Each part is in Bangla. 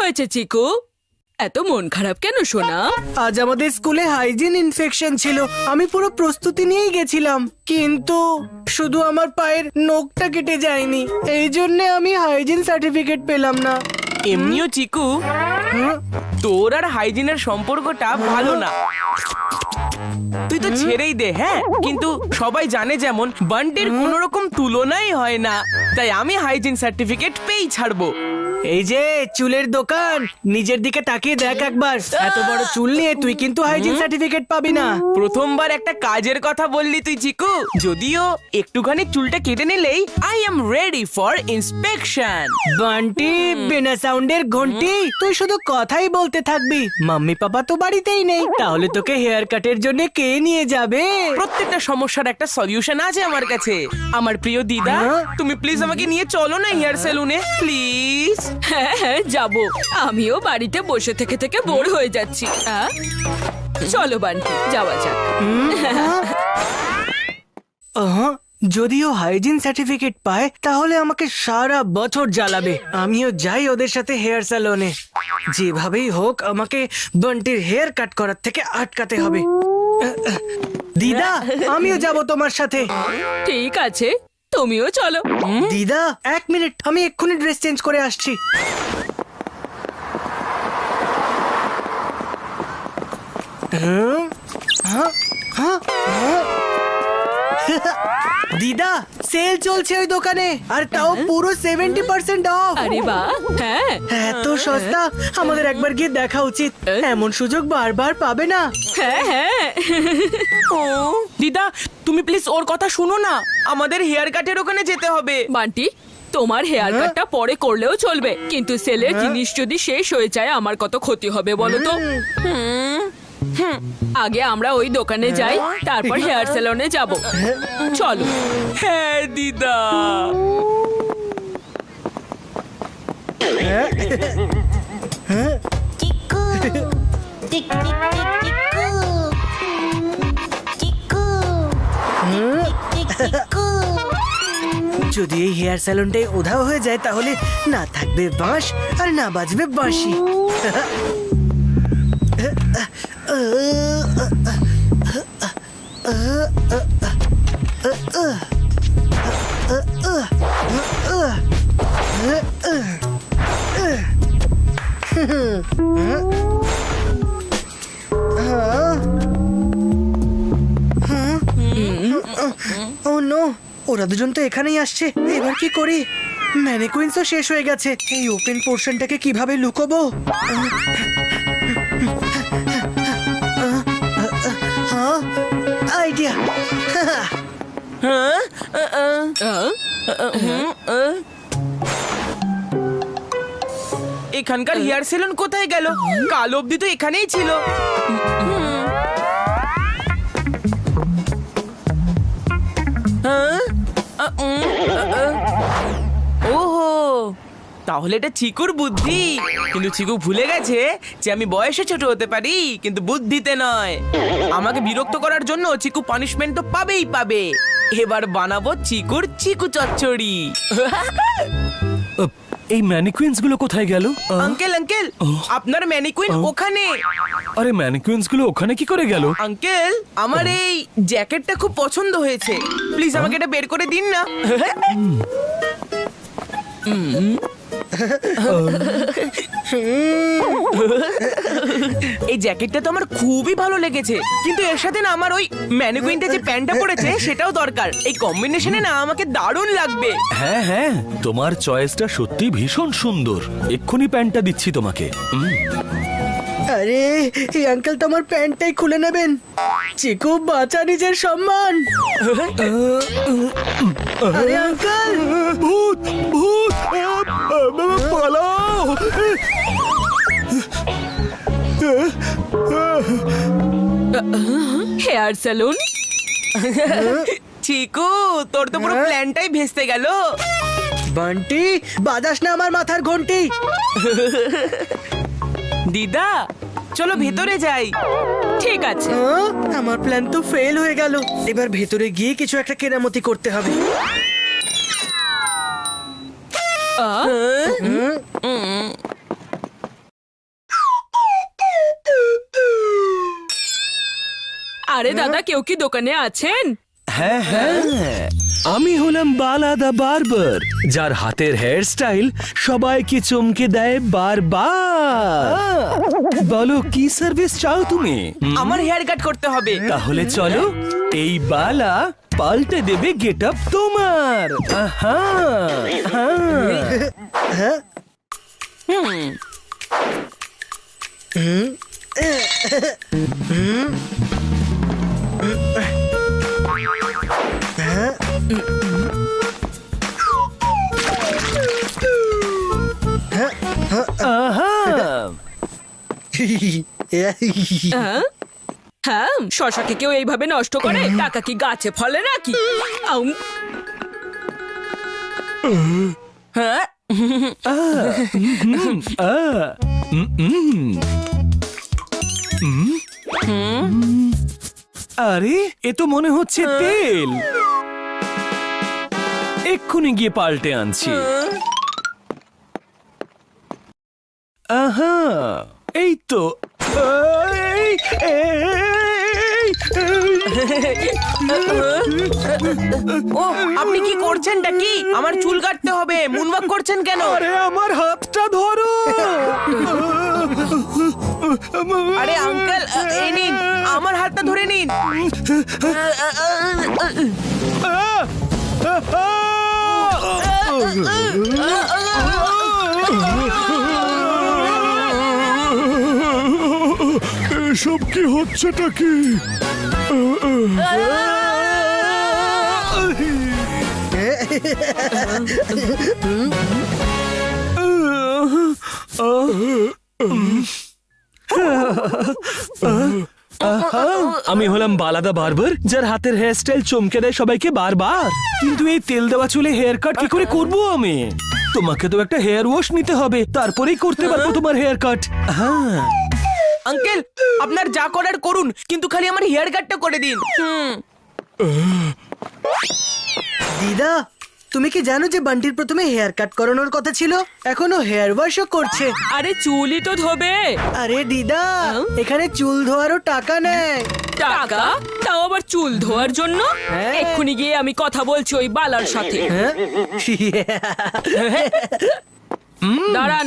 হয়েছে চিকু? এত মন খারাপ কেন সোনা? আজ আমাদের স্কুলে হাইজিন ইনফেকশন ছিল। আমি পুরো প্রস্তুতি নিয়েই গেছিলাম, কিন্তু শুধু আমার পায়ের নখটা কেটে যায়নি। এই জন্য আমি হাইজিন সার্টিফিকেট পেলাম না। এমনিও চিকু, তোর আর হাইজিনের সম্পর্কটা ভালো না। তুই তো ছেড়েই দে। হ্যাঁ, কিন্তু সবাই জানে যেমন বান্টির কোনো রকম তুলনাই হয় না, তাই আমি হাইজিন সার্টিফিকেট পেয়েই ছাড়বো। এই যে চুলের দোকান, নিজের দিকে তাকিয়ে দেখ একবার। এত বড় চুল নিয়ে তুই কিন্তু হাইজিন সার্টিফিকেট পাবি না। প্রথমবার একটা কাজের কথা বললি তুই চিকু। যদিও একটুখানি চুলটা কেটে নিলেই I am ready for inspection. Bunty, বিনা সাউন্ডের ঘন্টি, তুই শুধু কথাই বলতে থাকবি। মাম্মি পাপা তো বাড়িতেই নেই, তাহলে তোকে হেয়ার কাটের জন্য কে নিয়ে যাবে? প্রত্যেকটা সমস্যার একটা সলিউশন আছে আমার কাছে। আমার প্রিয় দিদা, তুমি প্লিজ আমাকে নিয়ে চলো না হেয়ার সেলুনে, প্লিজ। হ্যাঁ হ্যাঁ যাবো। আমিও বাড়িতে বসে থেকে থেকে বোর হয়ে যাচ্ছি। চলো বান্টি, যাওয়া যাক। যদিও হাইজিন সার্টিফিকেট পায় তাহলে আমাকে সারা বছর জ্বালাবে। আমিও যাই ওদের সাথে হেয়ার স্যালনে। যেভাবেই হোক আমাকে বান্টির হেয়ার কাট করার থেকে আটকাতে হবে। দিদা, আমিও যাব তোমার সাথে। ঠিক আছে, তুমিও চলো। দিদা, 1 মিনিট, আমি এক্ষুনি ড্রেস চেঞ্জ করে আসছি। দিদা, সেল চলছে ওই দোকানে, আর তাও পুরো 70% অফ। আরে বাহ, হ্যাঁ এত সস্তা, আমাদের একবার গিয়ে দেখা উচিত। এমন সুযোগ বারবার পাবে না। হ্যাঁ হ্যাঁ। ও দিদা, তুমি প্লিজ ওর কথা শুনো না, আমাদের হেয়ার কাটের ওখানে যেতে হবে। বান্টি, তোমার হেয়ার কাটটা পরে করলেও চলবে, কিন্তু সেলের জিনিস যদি শেষ হয়ে যায় আমার কত ক্ষতি হবে বলো তো। আগে আমরা ওই দোকানে যাই, তারপর হেয়ার সেলনে যাব। চলো। হ্যাঁ দিদা। চিকু টিক টিক টিক চিকু চিকু টিক টিক চিকু। যদি এই হেয়ার স্যালনটাই উধাও হয়ে যায় তাহলে না থাকবে বাঁশ আর না বাজবে বাঁশি। ও নো, ওরা দুজন তো এখানেই আসছে। এবার কি করি? ম্যানিকুইন্সও শেষ হয়ে গেছে। এই ওপেন পোর্শনটাকে কিভাবে লুকোবো? আইডিয়া। এখানকার হেয়ার সেলুন কোথায় গেল? কাল অবধি তো এখানেই ছিল। ওহো, তাহলে এটা চিকুর বুদ্ধি। কিন্তু চিকু ভুলে গেছে যে আমি বয়সে ছোট হতে পারি, কিন্তু বুদ্ধিতে নয়। আমাকে বিরক্ত করার জন্য চিকু পানিশমেন্ট তো পাবেই পাবে। এবার বানাবো চিকুর চিকু চচ্চড়ি। এই ম্যানিকুইন্স গুলো কোথায় গেল? আঙ্কেল আঙ্কেল, আপনার ম্যানিকুইন ওখানে। আরে ম্যানিকুইন্স গুলো ওখানে কি করে গেল? আঙ্কেল, আমার এই জ্যাকেটটা খুব পছন্দ হয়েছে, প্লিজ আমাকে এটা বের করে দিন না। এই জ্যাকেটটা তো আমার খুবই ভালো লেগেছে, কিন্তু এর সাথে না আমার ওই ম্যানিকুইনটা যে প্যান্টটা পরেছে সেটাও দরকার। এই কম্বিনেশনে না আমাকে দারুণ লাগবে। হ্যাঁ হ্যাঁ, তোমার চয়েসটা সত্যি ভীষণ সুন্দর। এক্ষুনি প্যান্টটা দিচ্ছি তোমাকে। আরে এই আঙ্কেল তো আমার প্যান্টটাই খুলে নেবেন। চিকু, বাঁচা নিজের সম্মান। আরে আঙ্কেল, ভূত ভূত, পালাও! Hair salon? চিকু, তোর তো পুরো প্ল্যানটাই ভেস্তে গেল। বান্টি, বাজাস না আমার মাথার ঘন্টি। দিদা, চলো ভেতরে যাই। ঠিক আছে। আমার প্ল্যান তো ফেল হয়ে গেল। এবার ভেতরে গিয়ে কিছু একটা কেরামতি করতে হবে। আরে দাদা, কেউ কি দোকানে আছেন? হ্যাঁ হ্যাঁ, আমি হলাম বালা দা বারবার, যার হাতের হেয়ার স্টাইল সবাইকে চমকে দেয় বারবার। বলো কি সার্ভিস চাও তুমি? আমার হেয়ার কাট করতে হবে। তাহলে চলো, এই বালা পাল্টে দেবে গেট আপ তোমার। আহা, হ্যাঁ। আহা, হ্যাঁ হ্যাঁ, শশাকে কেউ এইভাবে নষ্ট করে? টাকা কি গাছে ফলে নাকি? আউম, হ্যাঁ, আরে এ তো মনে হচ্ছে তেল। এক্ষুনি গিয়ে পাল্টে আনছি। আহা, এই তো। ও আপনি কি করছেনটা কি? আমার চুল কাটতে হবে, মুনওয়াক করছেন কেন? আরে আমার হাতটা ধরো। আরে আঙ্কেল, এই নিন, আমার হাতটা ধরে নিন। এসব কি হচ্ছেটা কি? আমি হলাম বালাদা বারবার, যার হাতের হেয়ার স্টাইল চমকে দেয় সবাইকে বারবার। কিন্তু এই তেল দেওয়া চুলে হেয়ার কাট কি করে করবো আমি? তোমাকে তো একটা হেয়ার ওয়াশ নিতে হবে, তারপরেই করতে পারবো তোমার হেয়ার কাট। হ্যাঁ আঙ্কেল, আপনার যা করার করুন, কিন্তু খালি আমার হেয়ার কাটটা করে দিন। দিদা, তুমি কি জানো যে বান্টির প্রথমে হেয়ার কাট করানোর কথা ছিল, এখনো হেয়ার ওয়াশও করছে। আরে চুলই তো ধোবে। আরে দিদা, এখানে চুল ধোয়ারও টাকা নেয়। টাকা? তাও আবার চুল ধোয়ার জন্য? হ্যাঁ। এক্ষুনি গিয়ে আমি কথা বলছি ওই বালার সাথে। দাঁড়ান,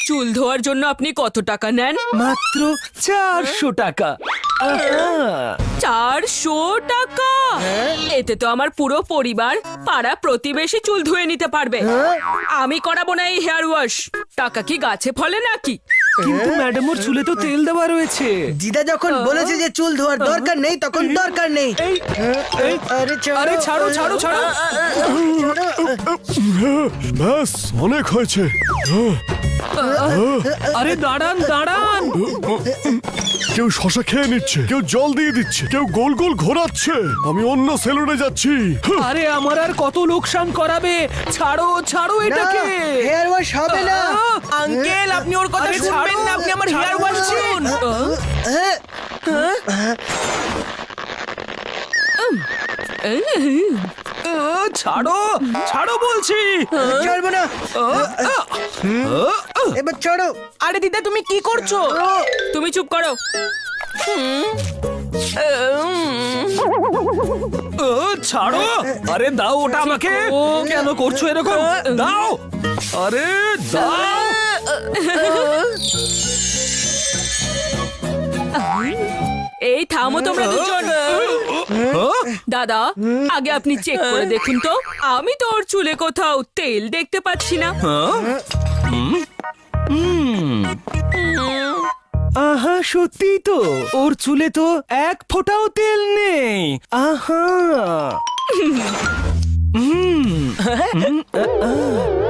চুল ধোয়ার জন্য আপনি কত টাকা নেন? মাত্র 400 টাকা। আহা, 400 টাকা? এতে তো আমার পুরো পরিবার, পাড়া প্রতিবেশী চুল ধুয়ে নিতে পারবে। আমি করাবো না এই হেয়ার ওয়াশ। টাকা কি গাছে ফলে নাকি? কিন্তু ম্যাডাম ওর চুলে তো তেল দেওয়া রয়েছে। দিদা যখন বলেছে যে চুল ধোয়ার দরকার নেই, তখন দরকার নেই। আরে ছাড়ো ছাড়ো ছাড়ো। ব্যাস অনেক হয়েছে। আরে দাঁড়ান দাঁড়ান। কেউ শশা খেয়ে নিচ্ছে, কেউ জল দিয়ে দিচ্ছে, কেউ গোল গোল ঘোরাচ্ছে। আমি অন্য সেলুনে যাচ্ছি। আরে আমার আর কত লোকসান করাবে? ছাড়ো ছাড়ো এটাকে। হেয়ার ওয়াশ হবে না। আঙ্কেল, আপনি ওর কথা আরে শুনবেন ছাড়ো, না, আপনি আমার হেয়ার ওয়াশ করুন। ছাড়ো ছাড়ো বলছি। চলবো না, এবার চড়ো। আরে দিদা, তুমি কি করছো? তুমি চুপ করো। ছাড়ো। আরে দাও ওটা আমাকে। কেন করছো এরকম? দাও। আরে দাও। এই থামো তোমরা দুজন। দাদা, আগে আপনি চেক করে দেখুন তো, আমি তো ওর চুলে কোথাও তেল দেখতে পাচ্ছি না। আহা, সত্যি তো, ওর চুলে তো এক ফোঁটাও তেল নেই। আহা।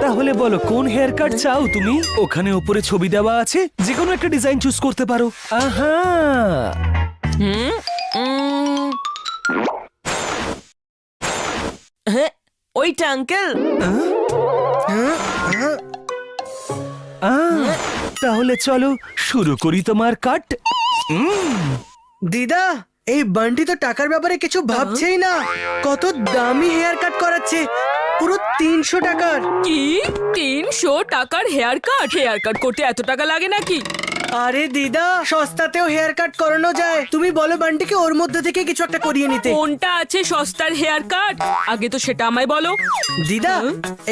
তাহলে বলো কোন হেয়ার কাট চাও তুমি? ওখানে উপরে ছবি দেওয়া আছে, যে কোনো একটা ডিজাইন চুজ করতে পারো। আহা। ওইটা আঙ্কেল। তাহলে চলো শুরু করি তোমার কাট। দিদা, এই বান্টি তো টাকার ব্যাপারে কিছু ভাবছেই না। কত দামি হেয়ার কাট করাচ্ছে, পুরো 300 টাকার। কি 300 টাকার হেয়ার কাট? হেয়ার কাট করতে এত টাকা লাগে নাকি? আরে দিদা, সস্তাতেও হেয়ার কাট করানো যায়। তুমি বলো বান্টিকে ওর মধ্যে থেকে কিছু একটা করিয়ে নিতে। কোনটা আছে সস্তার হেয়ার কাট? আগে তো সেটা আমায় বলো। দিদা,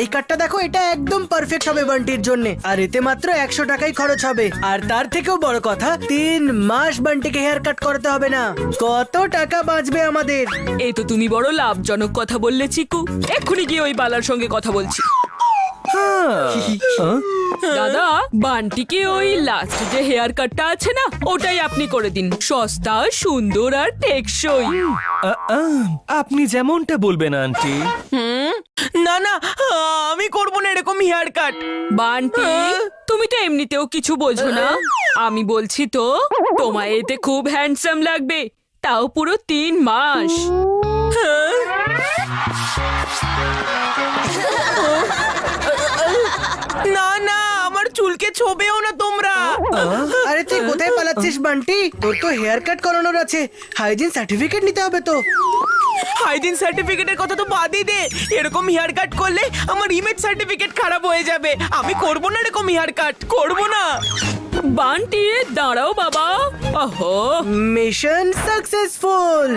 এই কাটটা দেখো, এটা একদম পারফেক্ট হবে বান্টির জন্য। আর এতে মাত্র 100 টাকাই খরচ হবে। আর তার থেকেও বড় কথা, 3 মাস বান্টিকে হেয়ার কাট করাতে হবে না। কত টাকা বাঁচবে আমাদের। এই তো তুমি বড় লাভজনক কথা বললে চিকু। এক্ষুনি গিয়ে ওই বালার সঙ্গে কথা বলছি। দাদা, বান্টিকে ওই লাস্ট যে হেয়ার কাটটা আছে না, ওটাই আপনি করে দিন। সস্তা, সুন্দর আর টেকসই। আপনি যেমনটা বলবেন আন্টি। না না, আমি করব না এরকম হেয়ার কাট। বান্টি, তুমি তো এমনিতেও কিছু বোঝো না। আমি বলছি তো, তোমায় এতে খুব হ্যান্ডসাম লাগবে, তাও পুরো 3 মাস। না না, আমার চুলকে ছোবেও না তোমরা। আরে তুই কোথায় পালাচ্ছিস বান্টি? তোর তো হেয়ার কাট করানোর আছে, হাইজিন সার্টিফিকেট নিতে হবে তো। হাইজিন সার্টিফিকেটের কথা তো বাদই দে। এরকম হেয়ার কাট করলে আমার ইমেজ সার্টিফিকেট খারাপ হয়ে যাবে। আমি করব না এরকম হেয়ার কাট, করব না। বান্টি, দাঁড়াও বাবা। ওহো, মিশন সাকসেসফুল।